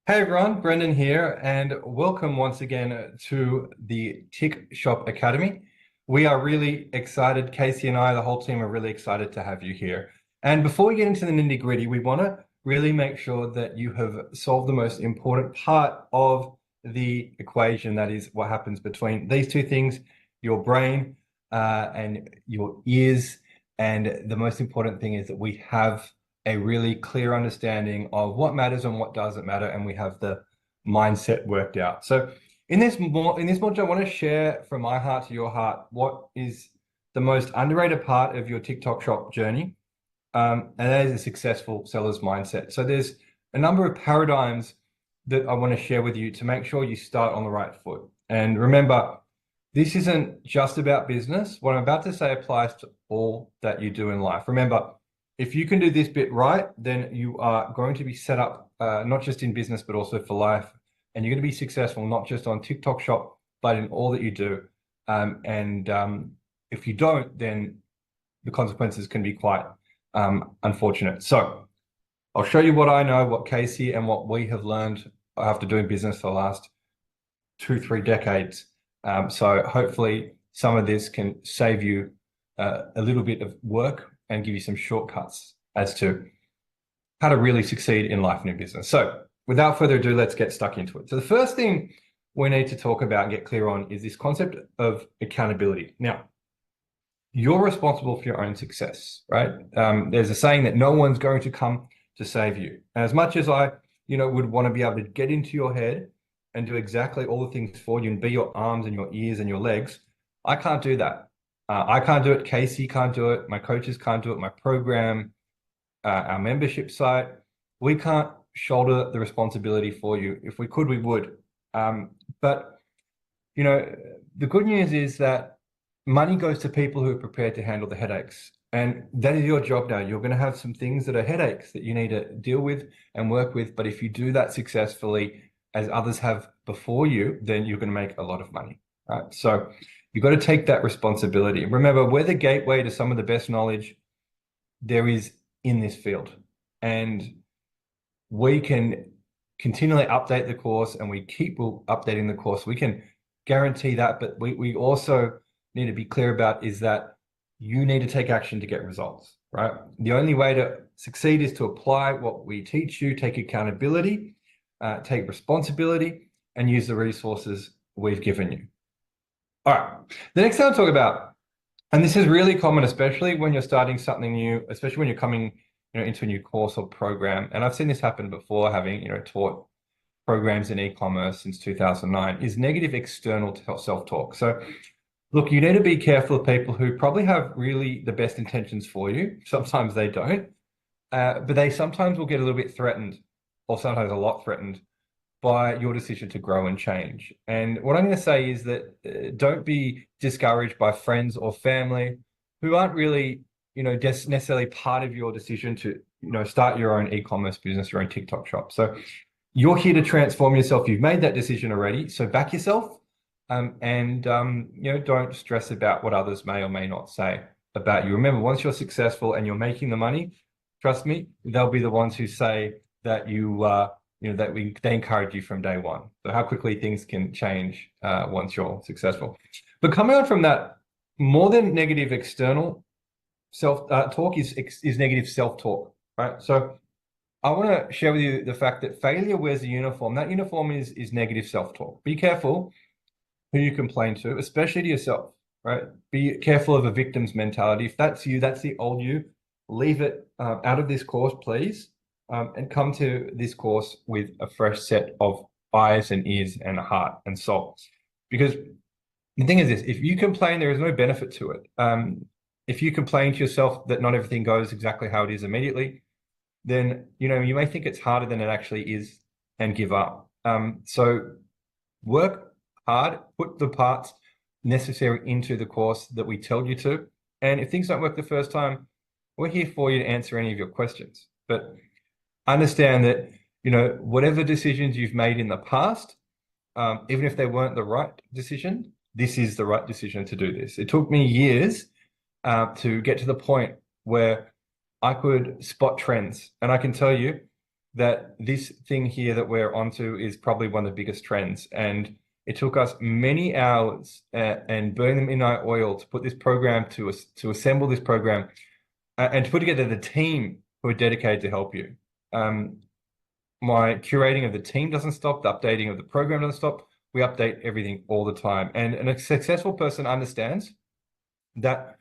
Hey everyone, Brendan here, and welcome once again to the Tick Shop Academy. We are really excited, Casey and I, the whole team are really excited to have you here. And before we get into the nitty-gritty, we want to really make sure that you have solved the most important part of the equation. That is what happens between these two things, your brain and your ears. And the most important thing is that we have a really clear understanding of what matters and what doesn't matter, and we have the mindset worked out. So in this module, I want to share from my heart to your heart what is the most underrated part of your TikTok shop journey, and that is a successful seller's mindset. So there's a number of paradigms that I want to share with you to make sure you start on the right foot. And remember, this isn't just about business. What I'm about to say applies to all that you do in life. Remember, if you can do this bit right, then you are going to be set up not just in business, but also for life. And you're going to be successful, not just on TikTok Shop, but in all that you do. If you don't, then the consequences can be quite unfortunate. So I'll show you what I know, what Casey and what we have learned after doing business for the last 2-3 decades. So hopefully some of this can save you a little bit of work and give you some shortcuts as to how to really succeed in life and in business. So without further ado, let's get stuck into it. So the first thing we need to talk about and get clear on is this concept of accountability. Now, you're responsible for your own success, right? There's a saying that no one's going to come to save you. And as much as I, would want to be able to get into your head and do exactly all the things for you and be your arms and your ears and your legs, I can't do that. I can't do it. Casey can't do it. My coaches can't do it. My program, our membership site, we can't shoulder the responsibility for you. If we could, we would. But the good news is that money goes to people who are prepared to handle the headaches. And that is your job now. You're going to have some things that are headaches that you need to deal with and work with. But if you do that successfully, as others have before you, then you're going to make a lot of money. Right? So you've got to take that responsibility. Remember, we're the gateway to some of the best knowledge there is in this field. And we can continually update the course, and we keep updating the course. We can guarantee that, but we also need to be clear about is that you need to take action to get results, right? The only way to succeed is to apply what we teach you, take accountability, take responsibility, and use the resources we've given you. All right, the next thing I'll talk about, and this is really common, especially when you're starting something new, especially when you're coming into a new course or program. And I've seen this happen before, having taught programs in e-commerce since 2009, is negative external self-talk. So look, you need to be careful of people who probably have really the best intentions for you. Sometimes they don't, but they sometimes will get a little bit threatened, or sometimes a lot threatened, by your decision to grow and change. And what I'm going to say is that don't be discouraged by friends or family who aren't really, just necessarily part of your decision to, start your own e-commerce business, your own TikTok shop. So you're here to transform yourself. You've made that decision already. So back yourself, and don't stress about what others may or may not say about you. Remember, once you're successful and you're making the money, trust me, they'll be the ones who say that they encourage you from day one. So how quickly things can change once you're successful. But coming on from that, more than negative external self-talk is negative self-talk, right? So I want to share with you the fact that failure wears a uniform. That uniform is negative self-talk. Be careful who you complain to, especially to yourself, right? Be careful of a victim's mentality. If that's you, that's the old you, leave it out of this course, please. And come to this course with a fresh set of eyes and ears and a heart and soul. Because the thing is this, if you complain, there is no benefit to it. If you complain to yourself that not everything goes exactly how it is immediately, then, you may think it's harder than it actually is and give up. So work hard, put the parts necessary into the course that we tell you to. And if things don't work the first time, we're here for you to answer any of your questions. But understand that, whatever decisions you've made in the past, even if they weren't the right decision, this is the right decision to do this. It took me years to get to the point where I could spot trends. And I can tell you that this thing here that we're onto is probably one of the biggest trends. And it took us many hours and burning the midnight oil to put this program to assemble this program and to put together the team who are dedicated to help you. My curating of the team doesn't stop. The updating of the program doesn't stop. We update everything all the time. And a successful person understands that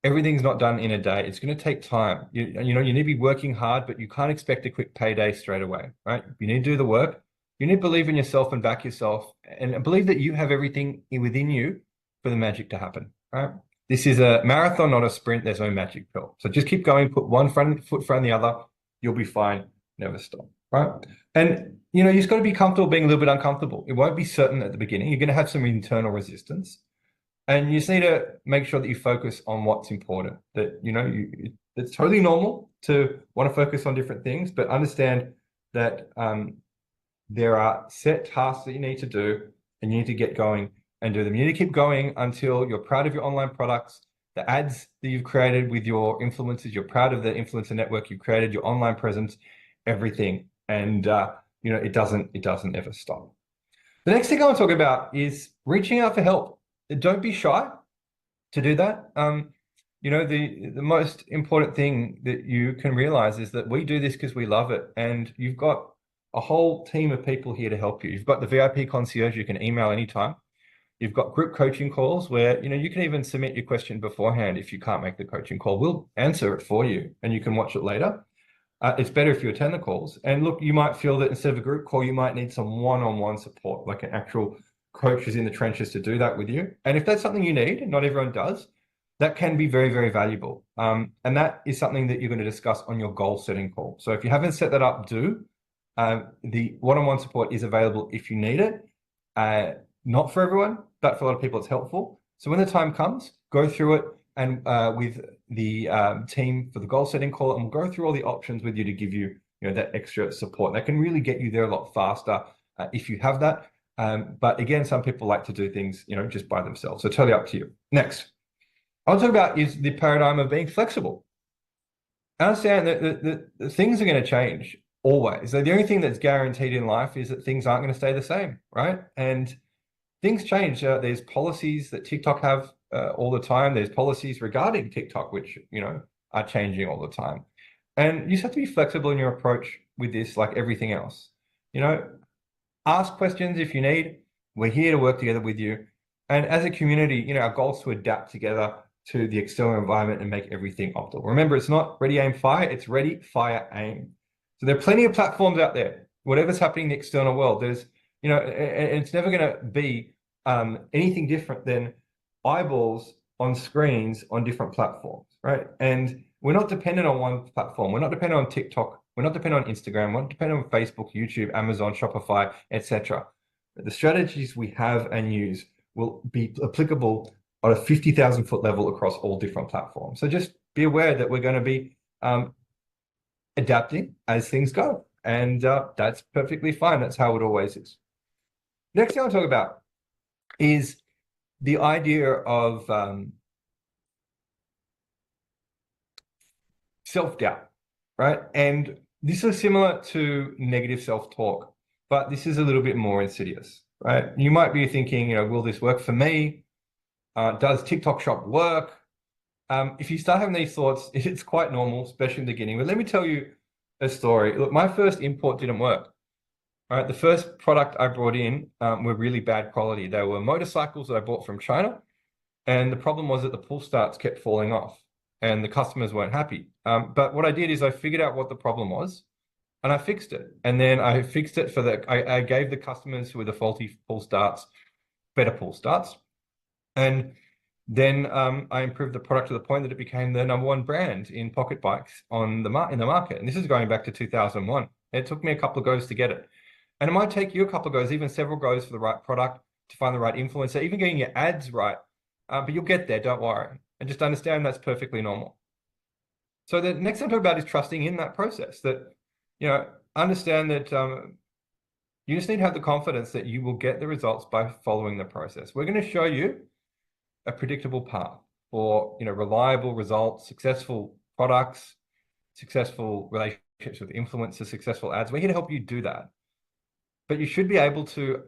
everything's not done in a day. It's going to take time. You need to be working hard, but you can't expect a quick payday straight away, right? You need to do the work. You need to believe in yourself and back yourself and believe that you have everything within you for the magic to happen, right? This is a marathon, not a sprint. There's no magic pill. So just keep going, put one foot in front of the other. You'll be fine. Never stop, right? And, you just got to be comfortable being a little bit uncomfortable. It won't be certain at the beginning. You're going to have some internal resistance. And you just need to make sure that you focus on what's important. That, it's totally normal to want to focus on different things, but understand that there are set tasks that you need to do and you need to get going and do them. You need to keep going until you're proud of your online products, the ads that you've created with your influencers, you're proud of the influencer network you've created, your online presence, everything. And, it doesn't ever stop. The next thing I want to talk about is reaching out for help. Don't be shy to do that. The most important thing that you can realize is that we do this because we love it. And you've got a whole team of people here to help you. You've got the VIP concierge you can email anytime. You've got group coaching calls where, you can even submit your question beforehand if you can't make the coaching call. We'll answer it for you and you can watch it later. It's better if you attend the calls. And look, you might feel that instead of a group call, you might need some one-on-one support, like an actual coach who's in the trenches to do that with you. And if that's something you need, and not everyone does, that can be very, very valuable. And that is something that you're going to discuss on your goal setting call. So if you haven't set that up, do. The one-on-one support is available if you need it. Not for everyone, but for a lot of people, it's helpful. So when the time comes, go through it and with the team for the goal setting call, and we'll go through all the options with you to give you, that extra support. That can really get you there a lot faster if you have that. But again, some people like to do things, just by themselves. So totally up to you. Next, I want to talk about is the paradigm of being flexible. Understand that the things are going to change always. So the only thing that's guaranteed in life is that things aren't going to stay the same, right? And things change. There's policies that TikTok have all the time. There's policies regarding TikTok, which, are changing all the time. And you just have to be flexible in your approach with this, like everything else. Ask questions if you need. We're here to work together with you. And as a community, our goal is to adapt together to the external environment and make everything optimal. Remember, it's not ready, aim, fire. It's ready, fire, aim. So there are plenty of platforms out there. Whatever's happening in the external world, there's, it's never going to be anything different than eyeballs on screens on different platforms, right? And we're not dependent on one platform. We're not dependent on TikTok. We're not dependent on Instagram. We're not dependent on Facebook, YouTube, Amazon, Shopify, etc. The strategies we have and use will be applicable on a 50,000 foot level across all different platforms. So just be aware that we're going to be adapting as things go. And that's perfectly fine. That's how it always is. Next thing I'll talk about is the idea of self-doubt, right? And this is similar to negative self-talk, but this is a little bit more insidious, right? You might be thinking, will this work for me? Does TikTok Shop work? If you start having these thoughts, it's quite normal, especially in the beginning. But let me tell you a story. Look, my first import didn't work. All right, the first product I brought in were really bad quality. They were motorcycles that I bought from China. And the problem was that the pull starts kept falling off and the customers weren't happy. But what I did is I figured out what the problem was and I fixed it. And then I fixed it I gave the customers who were the faulty pull starts better pull starts. And then I improved the product to the point that it became the #1 brand in pocket bikes in the market. And this is going back to 2001. It took me a couple of goes to get it. And it might take you a couple of goes, even several goes for the right product, to find the right influencer, even getting your ads right. But you'll get there, don't worry. And just understand that's perfectly normal. So the next thing I'm talking about is trusting in that process. That, understand that you just need to have the confidence that you will get the results by following the process. We're going to show you a predictable path for, reliable results, successful products, successful relationships with influencers, successful ads. We're here to help you do that. But you should be able to,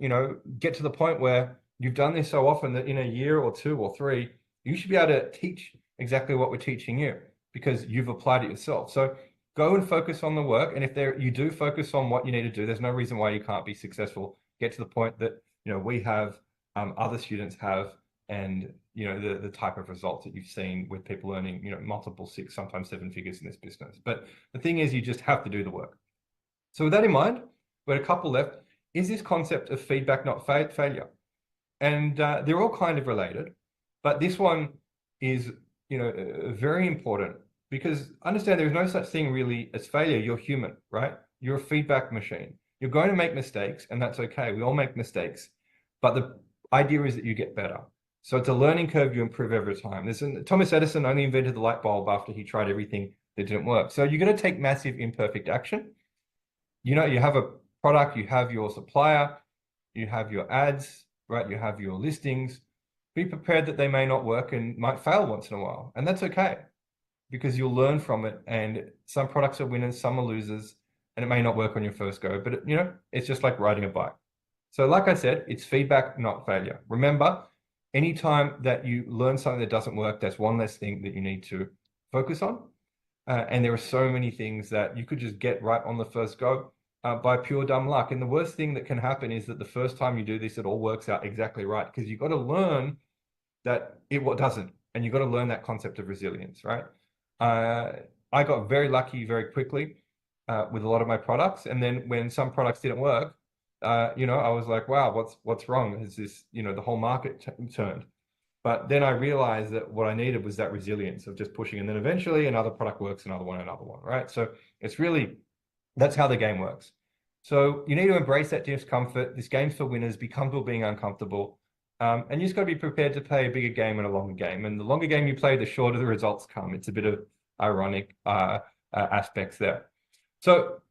get to the point where you've done this so often that in a year or 2 or 3, you should be able to teach exactly what we're teaching you because you've applied it yourself. So go and focus on the work. And if you do focus on what you need to do, there's no reason why you can't be successful. Get to the point that, we have, other students have, and, the type of results that you've seen with people earning, multiple 6, sometimes 7 figures in this business. But the thing is, you just have to do the work. So with that in mind, we've got a couple left. Is this concept of feedback not failure? And they're all kind of related, but this one is, very important because understand there's no such thing really as failure. You're human, right? You're a feedback machine. You're going to make mistakes, and that's okay. We all make mistakes, but the idea is that you get better. So it's a learning curve. You improve every time. Thomas Edison only invented the light bulb after he tried everything that didn't work. So you're going to take massive imperfect action. You have a product, you have your supplier, you have your ads, right? You have your listings. Be prepared that they may not work and might fail once in a while. And that's okay because you'll learn from it. And some products are winners, some are losers, and it may not work on your first go, but it's just like riding a bike. So like I said, it's feedback, not failure. Remember, anytime that you learn something that doesn't work, that's one less thing that you need to focus on. And there are so many things that you could just get right on the first go. By pure dumb luck. And the worst thing that can happen is that the first time you do this, it all works out exactly right because you've got to learn that it doesn't. And you've got to learn that concept of resilience, right? I got very lucky very quickly with a lot of my products. And then when some products didn't work, I was like, wow, what's wrong? Is this, the whole market turned. But then I realized that what I needed was that resilience of just pushing. And then eventually another product works, another one, right? So it's really, that's how the game works. So you need to embrace that discomfort. This game's for winners. Be comfortable being uncomfortable. And you just got to be prepared to play a bigger game and a longer game. And the longer game you play, the shorter the results come. It's a bit of ironic aspects there. So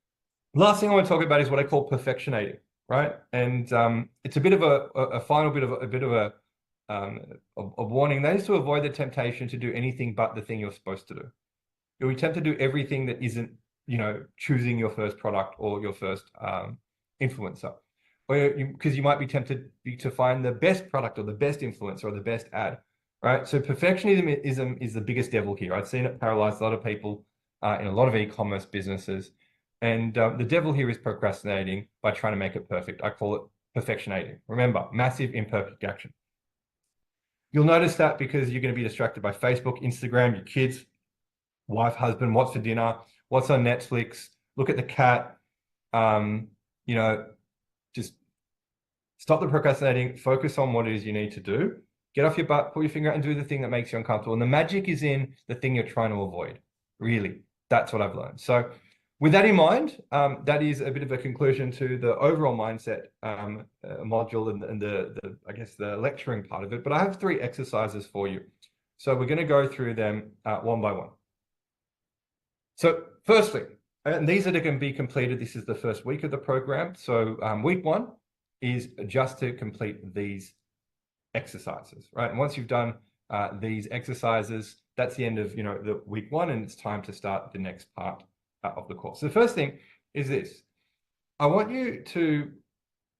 last thing I want to talk about is what I call perfectionating, right? And it's a bit of a final bit of a warning. That is to avoid the temptation to do anything but the thing you're supposed to do. You'll attempt to do everything that isn't choosing your first product or your first influencer, or because you might be tempted to find the best product or the best influencer or the best ad, right? So perfectionism is the biggest devil here. I've seen it paralyze a lot of people in a lot of e-commerce businesses. And the devil here is procrastinating by trying to make it perfect. I call it perfectionating. Remember, massive imperfect action. You'll notice that because you're going to be distracted by Facebook, Instagram, your kids, wife, husband, what's for dinner, what's on Netflix, look at the cat, just stop the procrastinating, focus on what it is you need to do, get off your butt, pull your finger out and do the thing that makes you uncomfortable. And the magic is in the thing you're trying to avoid. Really, that's what I've learned. So with that in mind, that is a bit of a conclusion to the overall mindset module and I guess the lecturing part of it. But I have 3 exercises for you. So we're going to go through them one by one. So firstly, and these are going to be completed. This is the first week of the program. So week 1 is just to complete these exercises, right? And once you've done these exercises, that's the end of the week 1, and it's time to start the next part of the course. So the first thing is this. I want you to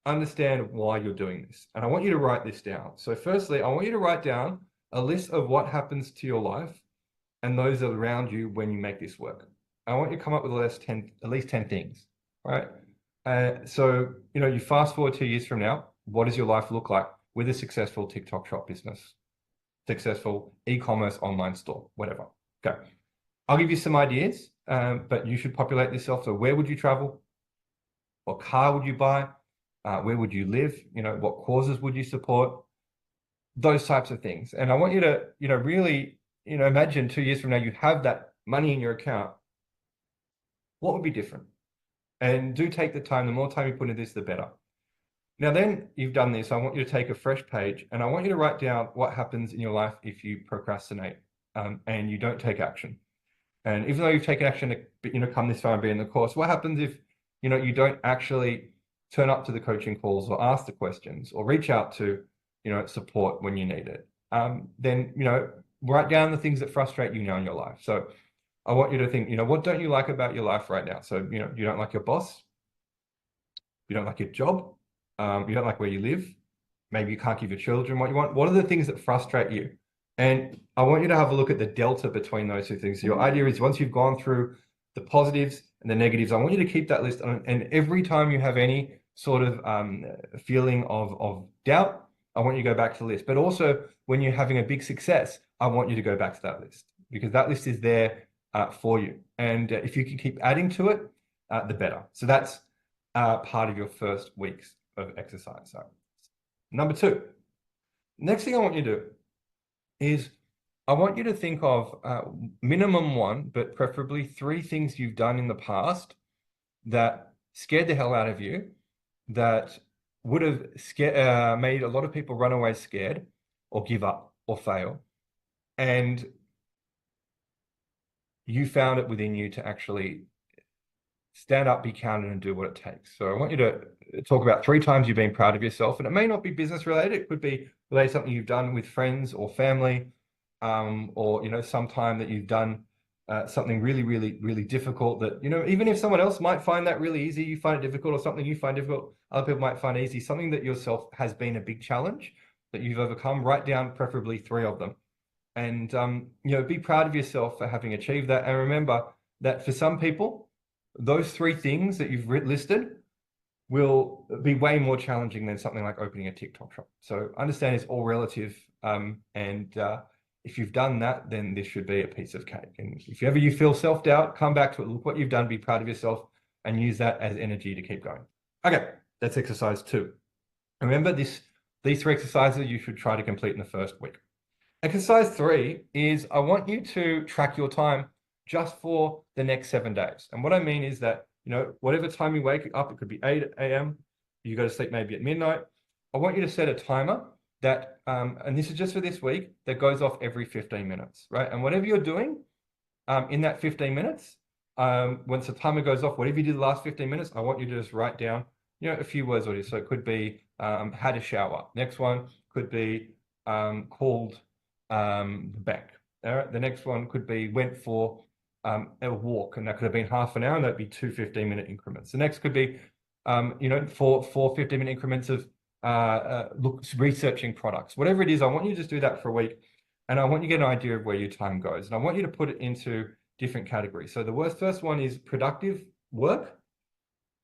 understand why you're doing this, and I want you to write this down. So firstly, I want you to write down a list of what happens to your life and those around you when you make this work. I want you to come up with at least 10 things, right? So, you fast forward 2 years from now, what does your life look like with a successful TikTok shop business, successful e-commerce online store, whatever. Okay. I'll give you some ideas, but you should populate this yourself. So where would you travel? What car would you buy? Where would you live? What causes would you support? Those types of things. And I want you to, really, imagine 2 years from now, you have that money in your account. What would be different? And do take the time. The more time you put into this, the better. Now, then you've done this, I want you to take a fresh page and I want you to write down what happens in your life if you procrastinate and you don't take action. And even though you've taken action to, come this far and be in the course, what happens if, you don't actually turn up to the coaching calls or ask the questions or reach out to, support when you need it? Then, write down the things that frustrate you now in your life. So I want you to think, what don't you like about your life right now? So, you don't like your boss, you don't like your job, you don't like where you live, maybe you can't give your children what you want. What are the things that frustrate you? And I want you to have a look at the delta between those two things. So your idea is, once you've gone through the positives and the negatives, I want you to keep that list. And every time you have any sort of feeling of doubt, I want you to go back to the list. But also, when you're having a big success, I want you to go back to that list, because that list is there for you. And if you can keep adding to it, the better. So that's part of your first weeks of exercise. So number 2, next thing I want you to do is, I want you to think of minimum 1, but preferably 3 things you've done in the past that scared the hell out of you, that would have made a lot of people run away scared or give up or fail. And you found it within you to actually stand up, be counted, and do what it takes. So I want you to talk about 3 times you've been proud of yourself. And it may not be business related. It could be related to something you've done with friends or family, or, sometime that you've done something really, really, really difficult that, even if someone else might find that really easy, you find it difficult, or something you find difficult, other people might find easy, something that yourself has been a big challenge that you've overcome. Write down preferably 3 of them. And, be proud of yourself for having achieved that. And remember that for some people, those 3 things that you've listed will be way more challenging than something like opening a TikTok shop. So understand it's all relative. And if you've done that, then this should be a piece of cake. And if ever you feel self-doubt, come back to it, look what you've done, be proud of yourself, and use that as energy to keep going. Okay, that's exercise 2. Remember, these 3 exercises you should try to complete in the first week. Exercise 3 is, I want you to track your time just for the next 7 days. And what I mean is that, whatever time you wake up, it could be 8 a.m., you go to sleep maybe at midnight. I want you to set a timer that, and this is just for this week, that goes off every 15 minutes, right? And whatever you're doing in that 15 minutes, once the timer goes off, whatever you did the last 15 minutes, I want you to just write down, a few words or so. It could be had a shower. Next one could be called the bank. All right. The next one could be went for a walk, and that could have been half an hour, and that'd be 2 15-minute increments. The next could be, four 15-minute increments of researching products. Whatever it is, I want you to just do that for a week, and I want you to get an idea of where your time goes. And I want you to put it into different categories. So the first one is productive work.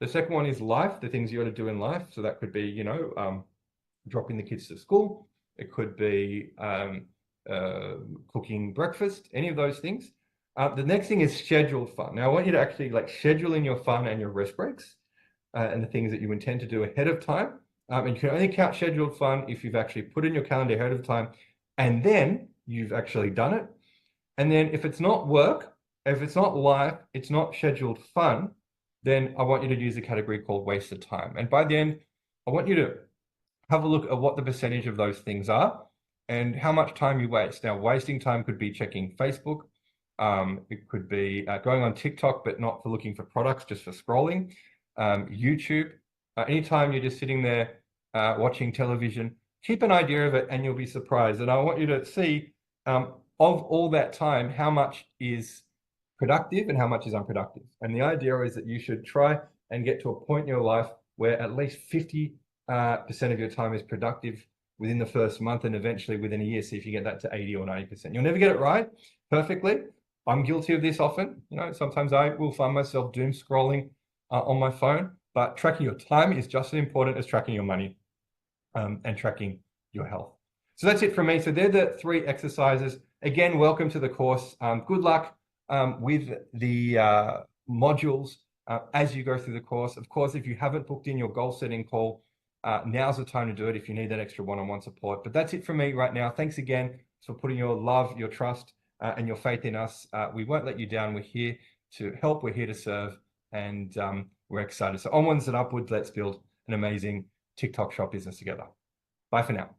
The second one is life, the things you got to do in life. So that could be, dropping the kids to school. It could be cooking breakfast, any of those things. The next thing is scheduled fun. Now, I want you to actually schedule in your fun and your rest breaks and the things that you intend to do ahead of time. And you can only count scheduled fun if you've actually put in your calendar ahead of time, and then you've actually done it. And then if it's not work, if it's not life, it's not scheduled fun, then I want you to use a category called wasted time. And by the end, I want you to have a look at what the percentage of those things are and how much time you waste. Now, wasting time could be checking Facebook. It could be going on TikTok, but not for looking for products, just for scrolling. YouTube. Anytime you're just sitting there watching television, keep an idea of it and you'll be surprised. And I want you to see of all that time, how much is productive and how much is unproductive. And the idea is that you should try and get to a point in your life where at least 50% of your time is productive within the first month, and eventually within a year, see if you get that to 80 or 90%. You'll never get it right perfectly. I'm guilty of this often. Sometimes I will find myself doom scrolling on my phone, but tracking your time is just as important as tracking your money and tracking your health. So that's it from me. So they're the 3 exercises. Again, welcome to the course. Good luck with the modules as you go through the course. Of course, if you haven't booked in your goal setting call, now's the time to do it if you need that extra one-on-one support. But that's it from me right now. Thanks again for putting your love, your trust, and your faith in us. We won't let you down. We're here to help. We're here to serve, and we're excited. So onwards and upwards, let's build an amazing TikTok shop business together. Bye for now.